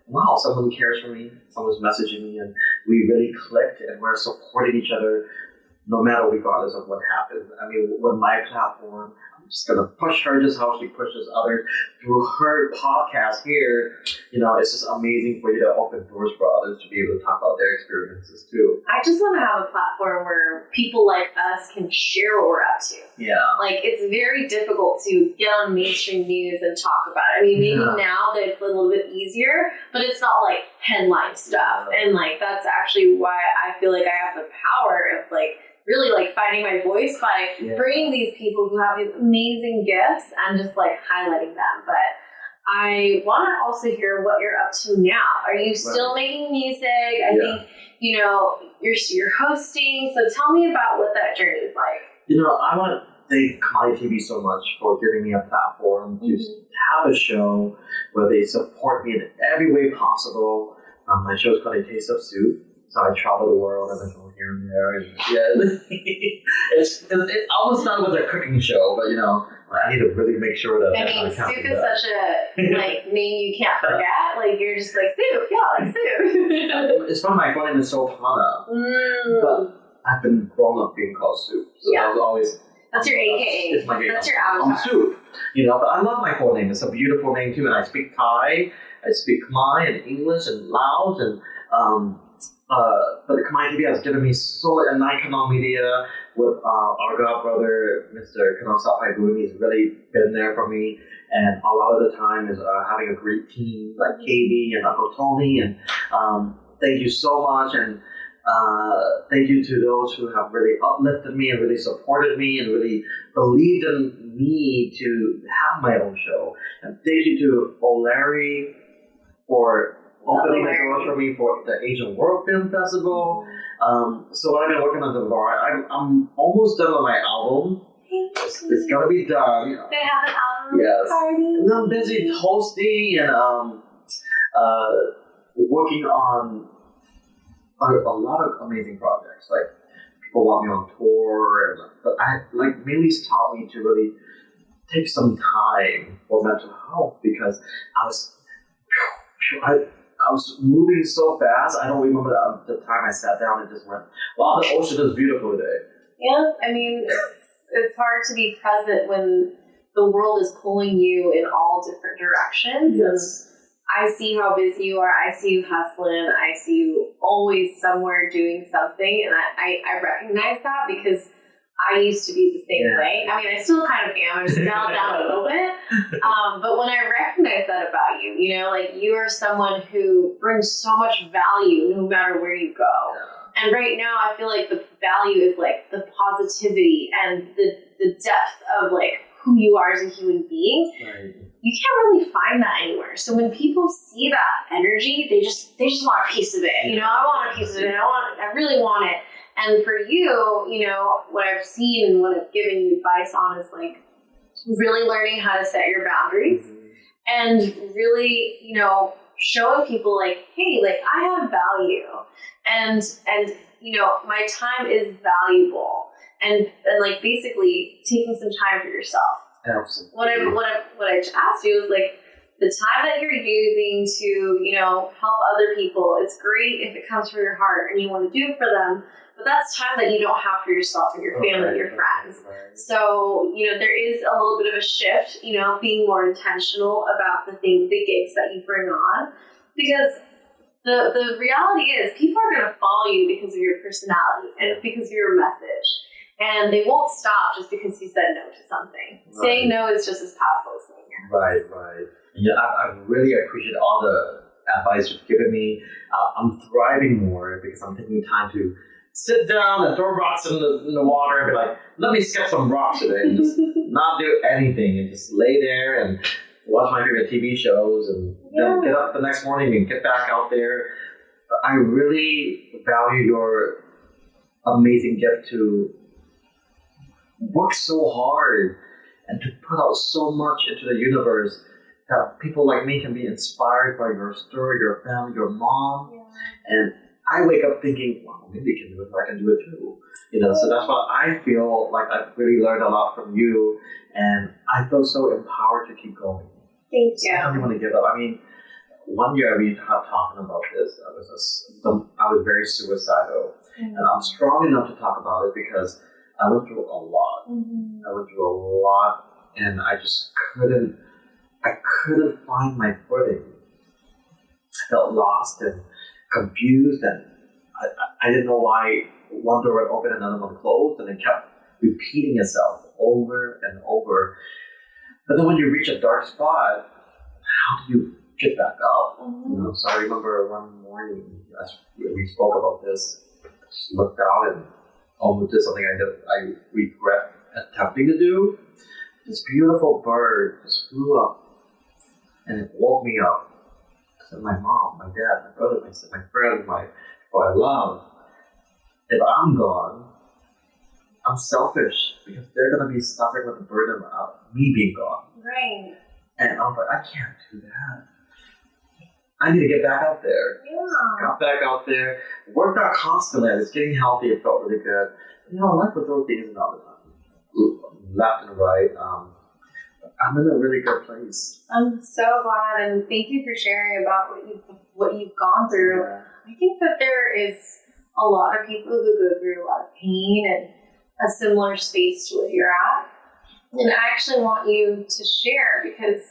wow, someone cares for me, someone's messaging me, and we really clicked and we're supporting each other no matter regardless of what happens. I mean, with my platform, I'm just going to push her just how she pushes others through her podcast here. You know, it's just amazing for you to open doors for others to be able to talk about their experiences too. I just want to have a platform where people like us can share what we're up to. Yeah. Like, it's very difficult to get on mainstream news and talk about it. I mean, maybe now that it's a little bit easier, but it's not like headline stuff. And like, that's actually why I feel like I have the power of like, really like finding my voice by bringing these people who have these amazing gifts and just like highlighting them. But I want to also hear what you're up to now. Are you still making music? I think, you know, you're hosting. So tell me about what that journey is like. You know, I want to thank Khmer TV so much for giving me a platform to have a show where they support me in every way possible. My show is called A Taste of Soup. So I travel the world, I've been going here and there, and it's almost not with a cooking show, but you know, I need to really make sure that. I mean, Soup is such a like name you can't forget. Like you're just like Soup, like Soup. It's funny, my phone name is Soup Pha, but I've been grown up being called Soup, so I was always. That's your AKA. It's my That's your avatar. I'm Soup, you know. But I love my full name. It's a beautiful name too, and I speak Thai, I speak Khmer and English and Laos and. But the Khmer TV has given me and Nikon Media with our godbrother, Mr. Soup Pha. He's really been there for me, and a lot of the time is having a great team like KB and Uncle Tony, and thank you so much, and thank you to those who have really uplifted me and really supported me and really believed in me to have my own show, and thank you to O'Leary for opening the doors for me for the Asian World Film Festival. So I've been working on the bar. I'm almost done with my album. It's gonna be done. They have an album party. And I'm busy hosting and working on a lot of amazing projects. Like people want me on tour, but Millie's taught me to really take some time for mental health because I was moving so fast, I don't remember the time I sat down and just went, wow, the ocean is beautiful today. Yeah, I mean, it's hard to be present when the world is pulling you in all different directions. Yes. And I see how busy you are. I see you hustling. I see you always somewhere doing something. And I recognize that because I used to be the same way. I mean, I still kind of am. I'm just dialed down a little bit. But when I recognize that about you, you know, like you are someone who brings so much value no matter where you go. And right now, I feel like the value is like the positivity and the depth of like who you are as a human being. Right. You can't really find that anywhere. So when people see that energy, they just want a piece of it. You know, I want a piece of it. I really want it. And for you, you know, what I've seen and what I've given you advice on is like really learning how to set your boundaries and really, you know, showing people like, hey, like I have value and you know, my time is valuable and like basically taking some time for yourself. Absolutely. What I asked you is like the time that you're using to, you know, help other people, it's great if it comes from your heart and you want to do it for them. But that's time that you don't have for yourself and your family, your friends. Right. So, you know, there is a little bit of a shift, you know, being more intentional about the gigs that you bring on. Because the reality is people are going to follow you because of your personality and because of your message. And they won't stop just because you said no to something. Right. Saying no is just as powerful as saying yes. Right. Yeah, I really appreciate all the advice you've given me. I'm thriving more because I'm taking time to sit down and throw rocks in the water and be like, let me skip some rocks today and just not do anything and just lay there and watch my favorite TV shows and then get up the next morning and get back out there. I really value your amazing gift to work so hard and to put out so much into the universe that people like me can be inspired by your story, your family, your mom. And I wake up thinking, wow, maybe they can do it, I can do it too. You know, so that's why I feel like I've really learned a lot from you, and I feel so empowered to keep going. Thank you. I don't want to give up. I mean, one year we were talking about this. I was very suicidal, and I'm strong enough to talk about it because I went through a lot. I went through a lot, and I just couldn't find my footing. I felt lost and confused, and I didn't know why one door would open and another one closed, and it kept repeating itself over and over. But then when you reach a dark spot, how do you get back up? You know, so I remember one morning as we spoke about this, I just looked down and almost did something I regret attempting to do. This beautiful bird just flew up and it woke me up. I said, my mom, my dad, my brother, my friend, who I love, if I'm gone, I'm selfish because they're going to be suffering with the burden of me being gone. Right. And I'm like, I can't do that. I need to get back out there. Yeah. Got back out there, worked out constantly. I was getting healthy. It felt really good. You know, life would throw things in all the time, left and right. I'm in a really good place. I'm so glad, and thank you for sharing about what you've gone through. Yeah. I think that there is a lot of people who go through a lot of pain and a similar space to where you're at. And I actually want you to share because,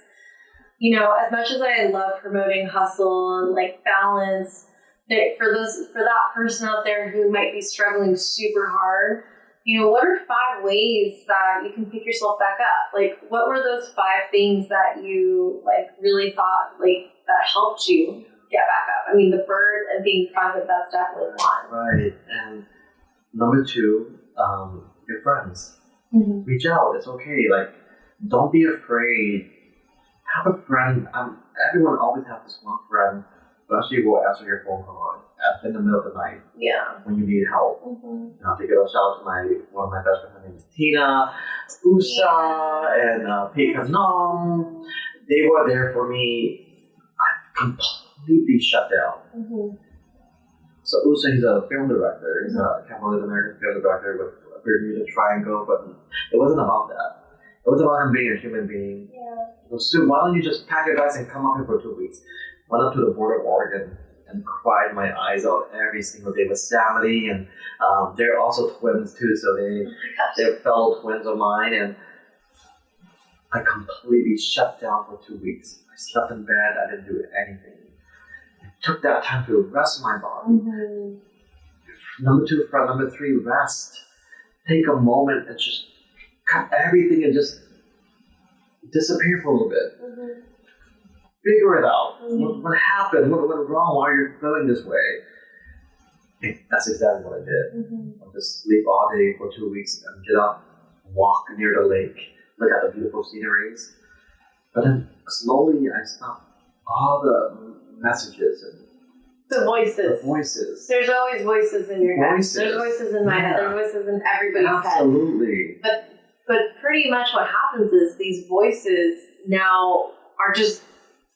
you know, as much as I love promoting hustle and like balance, that for that person out there who might be struggling super hard, you know, what are 5 ways that you can pick yourself back up? Like, what were those 5 things that you like really thought like that helped you get back up? I mean, the bird and being present, that's definitely one. Right. And number 2, your friends. Reach out. It's okay. Like, don't be afraid. Have a friend. Everyone always has this one friend who actually will answer your phone call in the middle of the night. Yeah. When you need help. I have to give a shout out to one of my best friends. Her name is Tina, Usa, and Pei Nong. They were there for me. I completely shut down. So Usa, he's a film director. He's a Cambodian American film director with a Bermuda Triangle, but it wasn't about that. It was about him being a human being. So Sue, why don't you just pack your bags and come up here for 2 weeks? Went up to the border of Oregon and cried my eyes out every single day with family, and they're also twins too, so they're fellow twins of mine, and I completely shut down for 2 weeks. I slept in bed, I didn't do anything. I took that time to rest my body. Number 2, friend. Number 3, rest. take a moment and just cut everything and just disappear for a little bit. Figure it out. What happened? What went wrong? Why are you feeling this way? That's exactly what I did. I'll just sleep all day for 2 weeks and get up, walk near the lake, look at the beautiful sceneries. But then slowly I stopped all the messages and the voices. There's always voices in your head. There's voices in my head. There's voices in everybody's head. Absolutely. But pretty much what happens is these voices now are just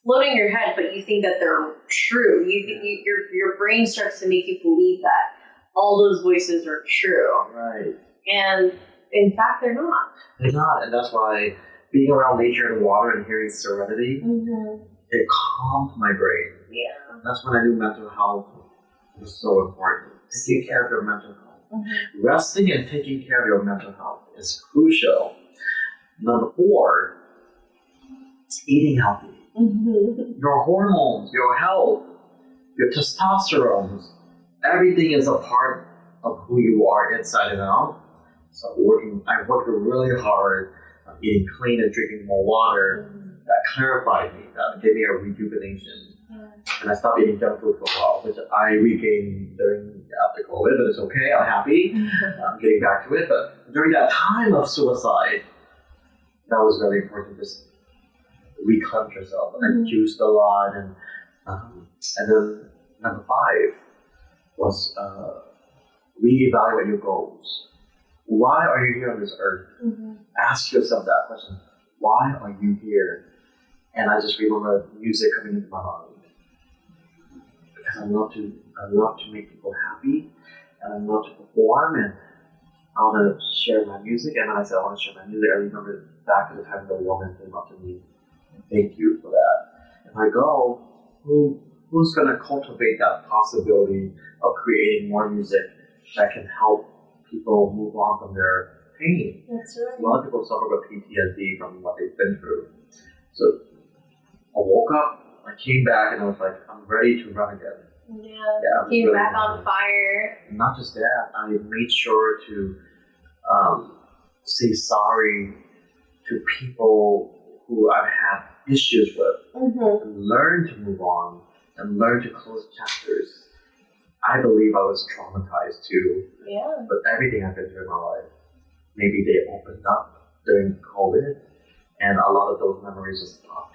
floating in your head, but you think that they're true. Your brain starts to make you believe that all those voices are true. Right. And in fact, they're not. They're not, and that's why being around nature and water and hearing serenity, it calmed my brain. Yeah. That's when I knew mental health was so important. Taking care of your mental health. Resting and taking care of your mental health is crucial. Number 4, eating healthy. Your hormones, your health, your testosterone, everything is a part of who you are inside and out. So I worked really hard on eating clean and drinking more water. That clarified me, that gave me a rejuvenation. And I stopped eating junk food for a while, which I regained after COVID, but it's okay, I'm happy. I'm getting back to it. But during that time of suicide, that was really important, just reclaim yourself. I juiced a lot, and then number 5 was reevaluate your goals. Why are you here on this earth? Ask yourself that question. Why are you here? And I just remember music coming into my mind. Because I love to make people happy, and I love to perform, and I want to share my music. And when I said I want to share my music, I remember back at the time the woman came up to me. Thank you for that. And I go, who's going to cultivate that possibility of creating more music that can help people move on from their pain? That's right. A lot of people suffer with PTSD from what they've been through. So I woke up, I came back, and I was like, I'm ready to run again. Yeah, came back on fire. Not just that, I made sure to say sorry to people who I've had issues with, and learn to move on, and learn to close chapters. I believe I was traumatized too, but everything I've been through in my life, maybe they opened up during COVID, and a lot of those memories just stopped.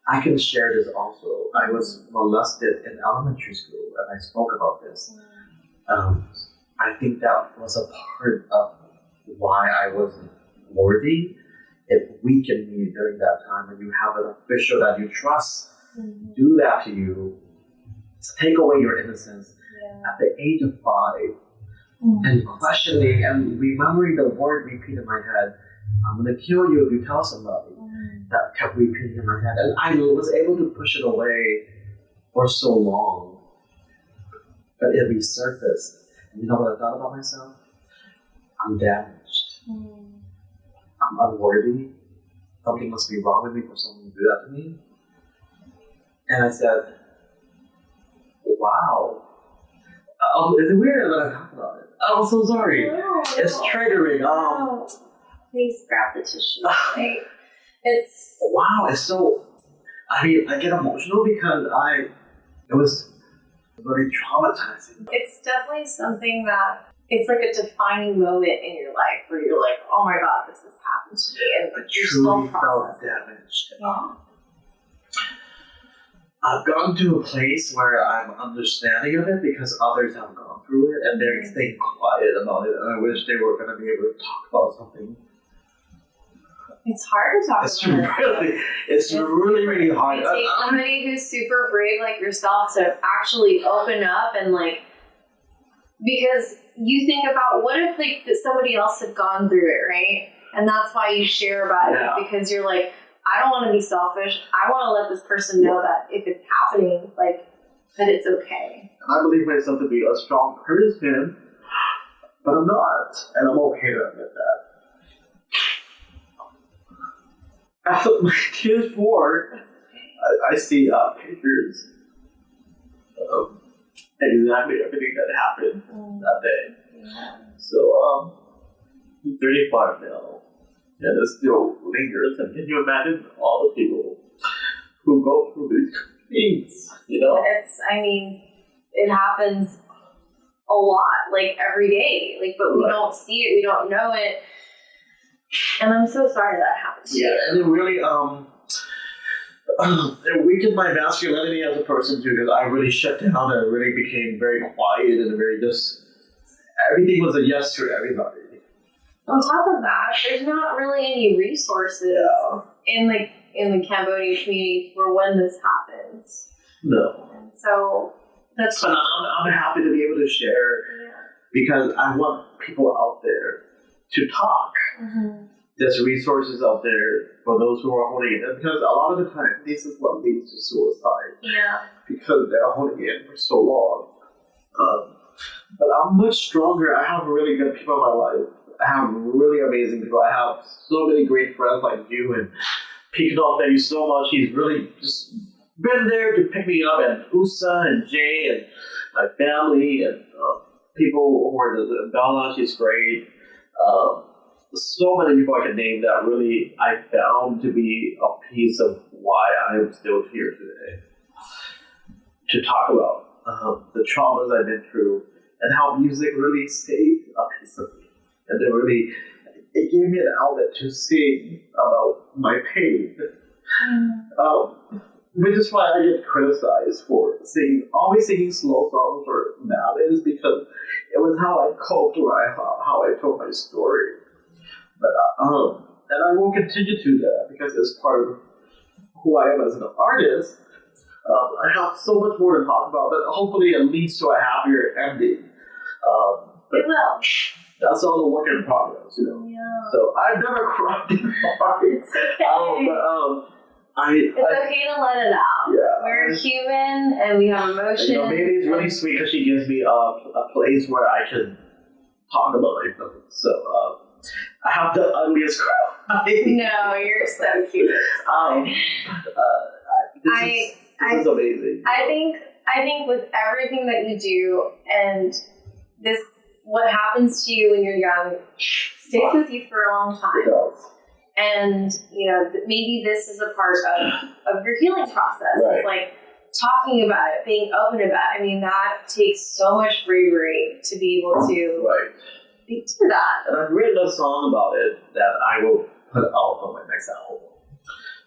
I can share this also. I was molested in elementary school, and I spoke about this. I think that was a part of why I wasn't worthy. It weakened me during that time. When you have an official that you trust do that to you, take away your innocence at the age of 5, and questioning and remembering the word repeat in my head, I'm going to kill you if you tell somebody. That kept repeating in my head. And I was able to push it away for so long. But it resurfaced. And you know what I thought about myself? I'm damaged. I'm unworthy. Something must be wrong with me for someone to do that to me. And I said, wow. Is it weird that I talk about it? I'm so sorry. No, it's triggering. Please grab the tissue. It's so. I mean, I get emotional because it was really traumatizing. It's definitely something that it's like a defining moment in your life where you're like, oh my God, this has happened to me, and I you're still truly felt processing. damaged. Yeah. I've gotten to a place where I'm understanding of it because others have gone through it and they're staying quiet about it. And I wish they were going to be able to talk about something. It's hard to talk about it. It's really hard. It takes somebody who's super brave like yourself to actually open up and because you think about what if somebody else had gone through it, right? And that's why you share about it, because you're like, I don't want to be selfish. I want to let this person know that if it's happening, that it's okay. I believe myself to be a strong person, but I'm not, and I'm okay to admit that. As my kids born, I see pictures of exactly everything that happened that day. So 35 now, and it still lingers. And can you imagine all the people who go through these things? It happens a lot, like every day, like, but we don't see it, we don't know it, and I'm so sorry that happened to you. And it really it weakened my masculinity as a person too, because I really shut down and really became very quiet and very just everything was a yes to everybody. On top of that, there's not really any resources in the Cambodian community for when this happens. No. And so that's. But I'm happy to be able to share because I want people out there to talk. Mm-hmm. There's resources out there for those who are holding it in, because a lot of the time this is what leads to suicide. Yeah. Because they're holding it in for so long. But I'm much stronger. I have really good people in my life. I have really amazing people. I have so many great friends like you, and Peacock, thank you so much. He's really just been there to pick me up, and Usa and Jay and my family and people who are the Bella, she's great. So many people I can name that really I found to be a piece of why I am still here today. To talk about the traumas I've been through and how music really saved a piece of me. And it gave me an outlet to sing about my pain. Which is why I get criticized for always singing slow songs or ballads, because it was how I coped or how I told my story. But and I will continue to do that because it's part of who I am as an artist. I have so much more to talk about, but hopefully it leads to a happier ending. It will. That's all the work in progress, you know. Yeah. So I've never cried in art. It's okay. It's okay to let it out. Yeah. We're human and we have emotions. Maybe it's really sweet because she gives me a place where I can talk about my feelings. So I have the ugliest cry. No, you're so cute. This is amazing. I think with everything that you do and this, what happens to you when you're young stays with you for a long time. It does. And, maybe this is a part of your healing process. Right. It's like talking about it, being open about it. I mean, that takes so much bravery to be able to speak to that. And I've written a song about it that I will put out on my next album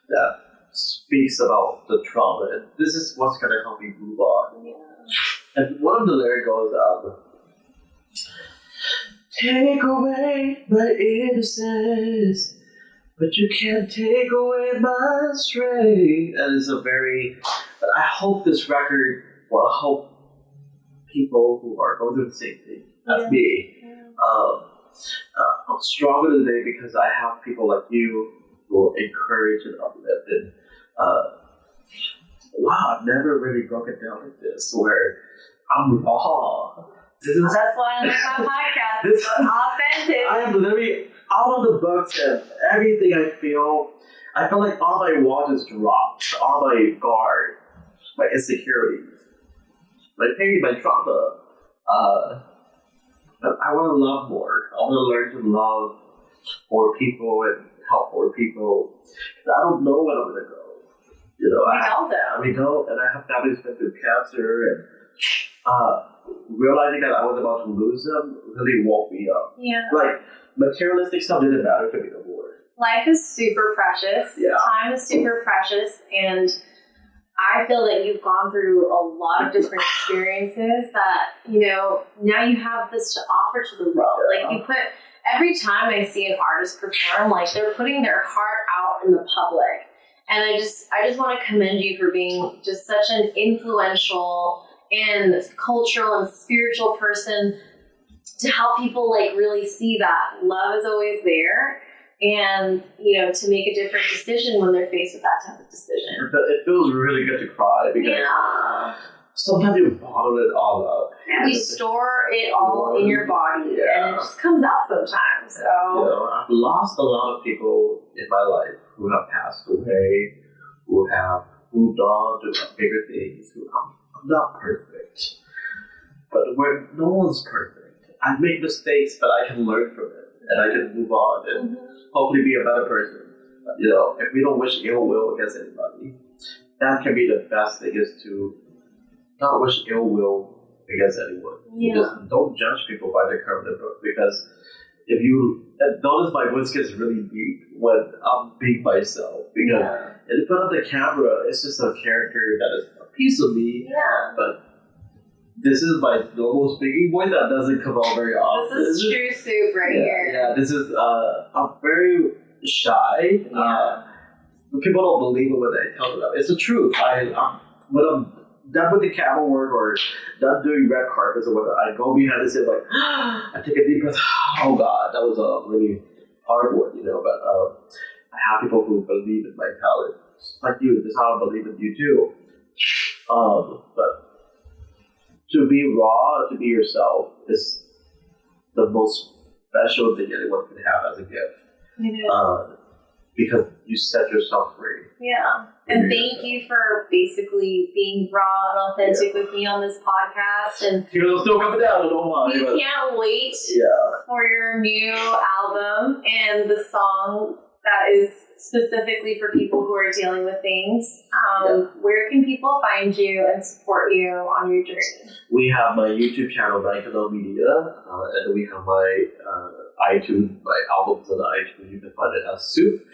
that speaks about the trauma. And this is what's going to help me move on. Yeah. And one of the lyrics goes, take away my innocence, but you can't take away my strength. And it's but I hope this record will help people who are going through the same thing as me. I'm stronger today because I have people like you who will encourage and uplift. And wow, I've never really broken down like this, where I'm raw. That's why I like my podcast. It's authentic. I am literally out of the books, and everything I feel like all my walls is dropped, all my guard, my insecurities, my pain, my trauma. But I want to love more. I want to learn to love more people and help more people. Because I don't know when I'm going to go. We don't. And I have families who went through cancer, and realizing that I was about to lose them really woke me up. Yeah. Like, materialistic stuff didn't matter to me no more. Life is super precious. Yeah. Time is super precious. And I feel that you've gone through a lot of different experiences that, now you have this to offer to the world. Yeah. Like, every time I see an artist perform, like, they're putting their heart out in the public. And I just want to commend you for being just such an influential and cultural and spiritual person to help people really see that love is always there, and to make a different decision when they're faced with that type of decision. It feels really good to cry because sometimes you bottle it all up. You store it all in your body, and it just comes out sometimes. So I've lost a lot of people in my life who have passed away, who have moved on to bigger things. I'm not perfect, but no one's perfect. I make mistakes, but I can learn from it. and I can move on and hopefully be a better person. You know, if we don't wish ill will against anybody, that can be the best thing, is to not wish ill will against anyone. Yeah. Just don't judge people by their cover of the book, because if you notice, my voice gets really deep when I'm being myself, because in front of the camera, it's just a character that is a piece of me. Yeah. But this is my normal speaking voice that doesn't come out very often. This is true Soup right here. Yeah, this is I'm very shy. People don't believe it when I tell them. It's the truth. When I'm done with the camera work or done doing red carpets or whatever, I go behind the scene like, I take a deep breath. Oh God, that was a really hard one, you know. But I have people who believe in my talent, like you. This is how I believe in you too. But to be raw, to be yourself, is the most special thing anyone can have as a gift. Because you set yourself free. Yeah. And thank you for basically being raw and authentic with me on this podcast. And tears are still coming down, I don't mind. We can't wait for your new album and the song that is specifically for people who are dealing with things. Where can people find you and support you on your journey? We have my YouTube channel, Anthem Media, and we have my iTunes, my albums on iTunes. You can find it as Soup,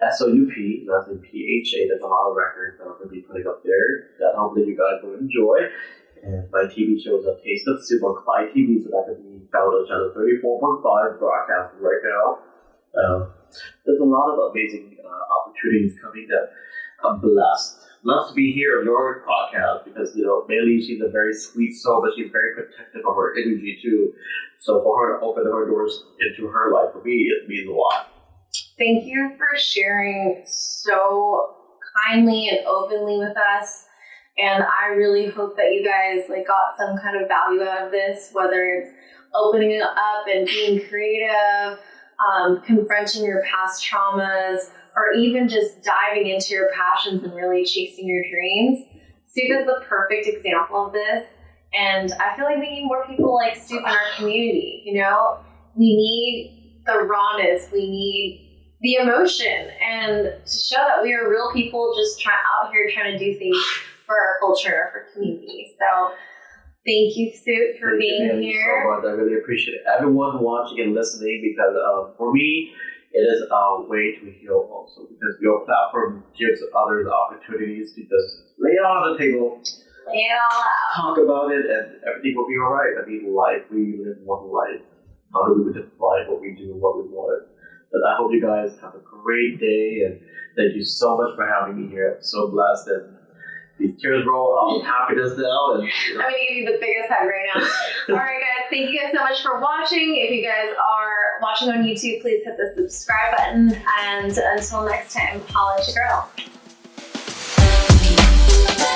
S-O-U-P, that's in P-H-A. There's a lot of records that I'm going to be putting up there that hopefully you guys will enjoy. And my TV show is A Taste of Soup on Khmer TV, so that can be found on channel 34.5, broadcasting right now. There's a lot of amazing opportunities coming that I'm blessed. Love to be here on your podcast because, you know, Bailey, she's a very sweet soul, but she's very protective of her energy too. So for her to open her doors into her life, for me, it means a lot. Thank you for sharing so kindly and openly with us. And I really hope that you guys got some kind of value out of this, whether it's opening it up and being creative, confronting your past traumas, or even just diving into your passions and really chasing your dreams. Soup is the perfect example of this. And I feel like we need more people like Soup in our community. You know, we need the rawness, we need the emotion, and to show that we are real people just out here trying to do things for our culture, for community. So thank you, Soup, for being here. Thank you so much. I really appreciate it. Everyone watching and listening, because for me, it is a way to heal also, because your platform gives others opportunities to just lay it on the table, lay it all out, talk about it, and everything will be all right. I mean, life, we live one life. How do we define what we do and what we want? But I hope you guys have a great day, and thank you so much for having me here. I'm so blessed, and these tears roll of happiness now. And, you know. I'm going to give you the biggest hug right now. All right, guys. Thank you guys so much for watching. If you guys are watching on YouTube, please hit the subscribe button. And until next time, holla at your girl.